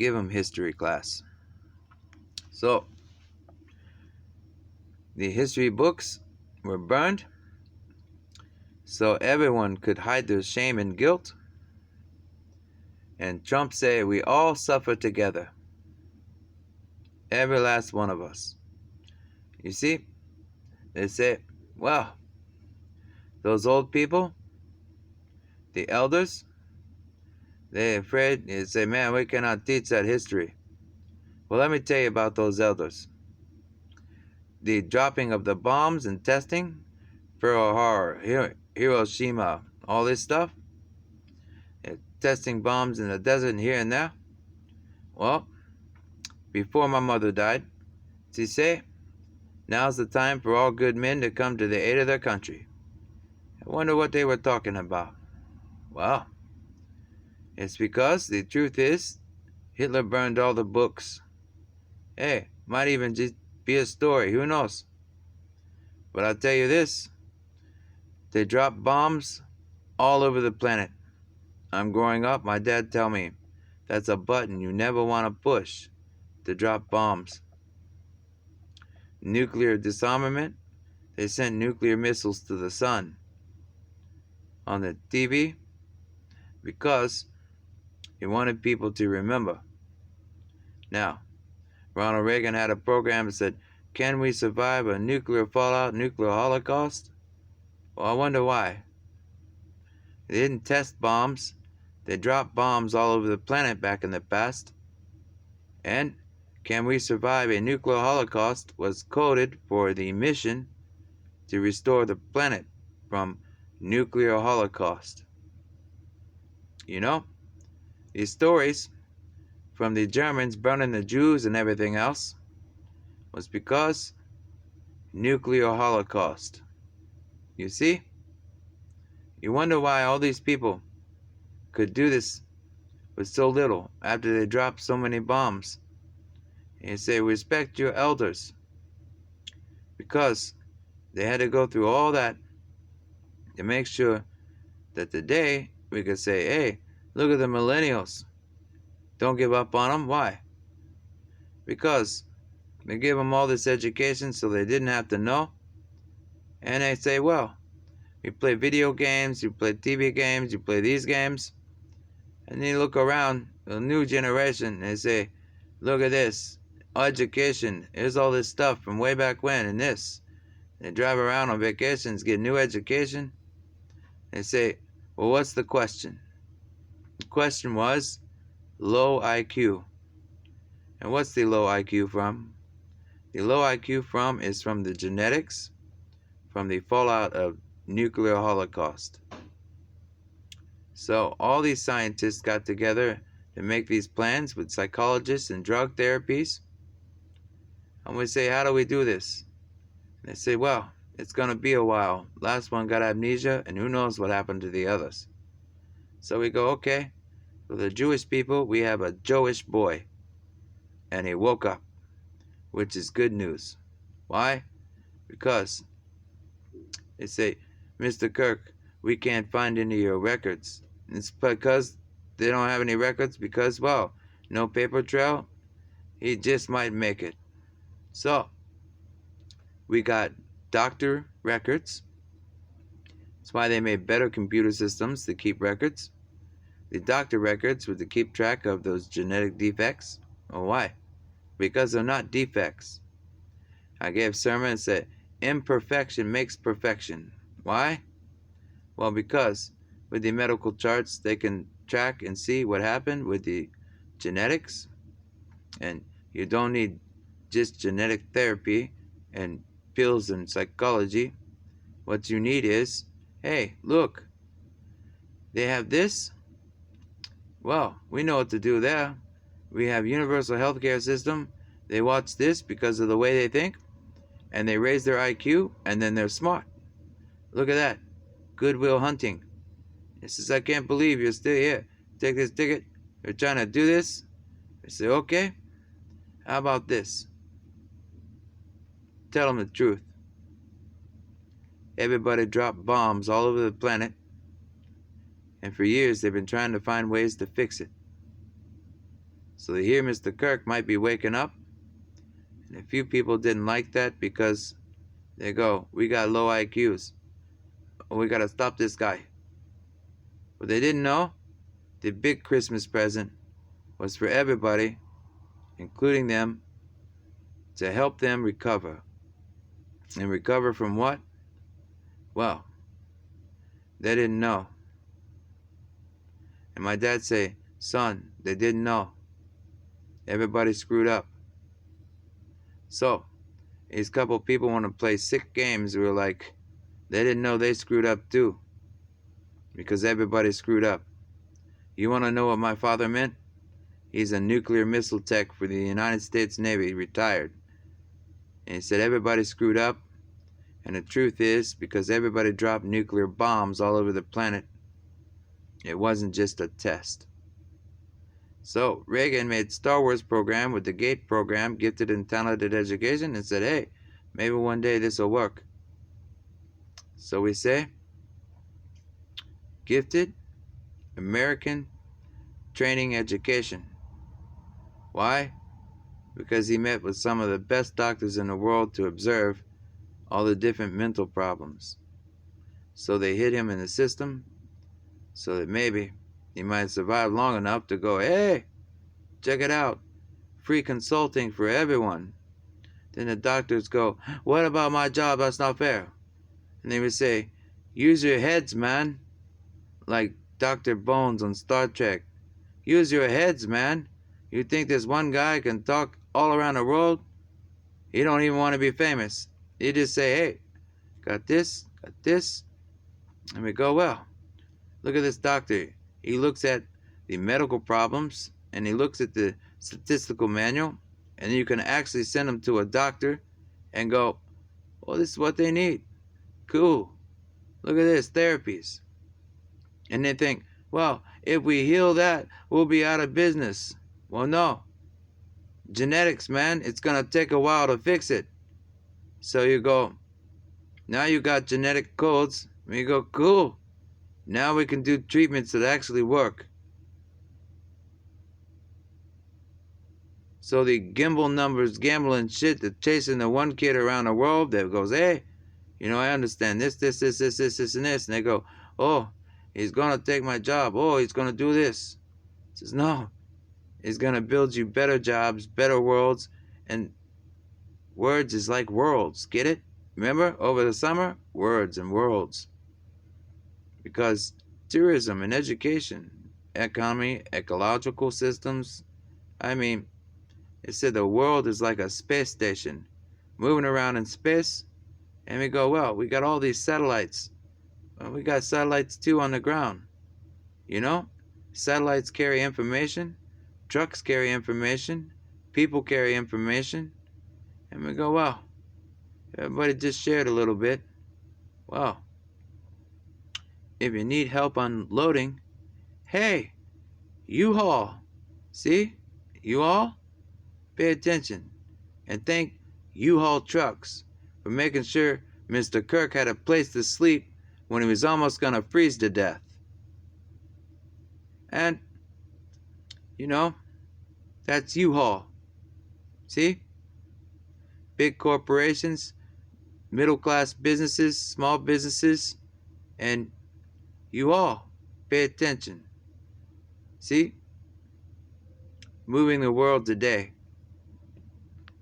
give them history class. So, the history books were burned so everyone could hide their shame and guilt. And Trump said, we all suffer together. Every last one of us. You see, they say, well, those old people, the elders, they're afraid. They say, man, we cannot teach that history. Well, let me tell you about those elders. The dropping of the bombs and testing, Pearl Harbor, Hiroshima, all this stuff, testing bombs in the desert here and there. Well, before my mother died, she said, now's the time for all good men to come to the aid of their country. I wonder what they were talking about. Well, it's because the truth is, Hitler burned all the books. Hey, might even just be a story, who knows? But I'll tell you this, they dropped bombs all over the planet. I'm growing up, my dad tell me, that's a button you never want to push, to drop bombs. Nuclear disarmament, they sent nuclear missiles to the sun. On the TV, because he wanted people to remember. Now, Ronald Reagan had a program that said, can we survive a nuclear fallout, nuclear holocaust? Well, I wonder why. They didn't test bombs. They dropped bombs all over the planet back in the past. And can we survive a nuclear holocaust was coded for the mission to restore the planet from nuclear holocaust. You know, these stories from the Germans burning the Jews and everything else was because nuclear holocaust. You see? You wonder why all these people could do this with so little after they dropped so many bombs. And you say, respect your elders. Because they had to go through all that to make sure that today we could say, hey, look at the millennials. Don't give up on them. Why? Because they gave them all this education so they didn't have to know. And they say, well, you play video games, you play TV games, you play these games. And then you look around, the new generation, and they say, look at this, education, here's all this stuff from way back when, and this. They drive around on vacations, get new education. They say, well, what's the question? The question was low IQ. And what's the low IQ from? The low IQ is from the genetics, from the fallout of nuclear holocaust. So all these scientists got together to make these plans with psychologists and drug therapies. And we say, how do we do this? And they say, well, it's going to be a while. Last one got amnesia, and who knows what happened to the others. So we go, okay, for the Jewish people, we have a Jewish boy. And he woke up, which is good news. Why? Because they say, Mr. Kirk, we can't find any of your records. It's because they don't have any records because, well, no paper trail. He just might make it. So, we got doctor records. That's why they made better computer systems to keep records. The doctor records were to keep track of those genetic defects. Oh, why? Because they're not defects. I gave a sermon and said, imperfection makes perfection. Why? Well, because with the medical charts, they can track and see what happened with the genetics. And you don't need just genetic therapy and pills and psychology. What you need is, hey, look, they have this. Well, we know what to do there. We have universal healthcare system. They watch this because of the way they think, and they raise their IQ, and then they're smart. Look at that. Goodwill Hunting. It says, I can't believe you're still here. Take this ticket. You're trying to do this. I say, okay. How about this? Tell them the truth. Everybody dropped bombs all over the planet, and for years they've been trying to find ways to fix it. So So they hear Mr. Kirk might be waking up, and a few people didn't like that because they go, we got low IQs. We gotta stop this guy. What they didn't know, the big Christmas present was for everybody, including them, to help them recover. And recover from what? Well, they didn't know. And my dad say, son, they didn't know. Everybody screwed up. So, these couple people want to play sick games. We were like, they didn't know they screwed up too. Because everybody screwed up. You want to know what my father meant? He's a nuclear missile tech for the United States Navy, retired. And he said everybody screwed up. And the truth is, because everybody dropped nuclear bombs all over the planet, it wasn't just a test. So Reagan made Star Wars program with the GATE program, gifted and talented education, and said, hey, maybe one day this will work. So we say, gifted American training education. Why? Because he met with some of the best doctors in the world to observe all the different mental problems. So they hit him in the system so that maybe he might survive long enough to go, hey, check it out. Free consulting for everyone. Then the doctors go, what about my job? That's not fair. And they would say, use your heads, man. Like Dr. Bones on Star Trek. Use your heads, man. You think this one guy can talk all around the world? He don't even want to be famous. He just say, hey, got this. And we go, well, look at this doctor. He looks at the medical problems and he looks at the statistical manual, and you can actually send them to a doctor and go, well, this is what they need. Cool. Look at this, therapies. And they think, well, if we heal that, we'll be out of business. Well, no. Genetics, man, it's going to take a while to fix it. So you go, now you got genetic codes. And you go, cool. Now we can do treatments that actually work. So the gimbal numbers, gambling shit, they're chasing the one kid around the world that goes, hey, I understand this, and this. And they go, oh, he's going to take my job. Oh, he's going to do this. He says, no, he's going to build you better jobs, better worlds. And words is like worlds. Get it? Remember, over the summer, words and worlds. Because tourism and education, economy, ecological systems, it said the world is like a space station, moving around in space. And we go, well, we got all these satellites. Well, we got satellites too on the ground. Satellites carry information. Trucks carry information. People carry information. And we go, well, everybody just shared a little bit. Well, if you need help unloading, hey, U-Haul. See? U-Haul? Pay attention. And thank U-Haul trucks for making sure Mr. Kirk had a place to sleep when he was almost going to freeze to death. And, that's U-Haul. See? Big corporations, middle-class businesses, small businesses, and U-Haul. Pay attention. See? Moving the world today.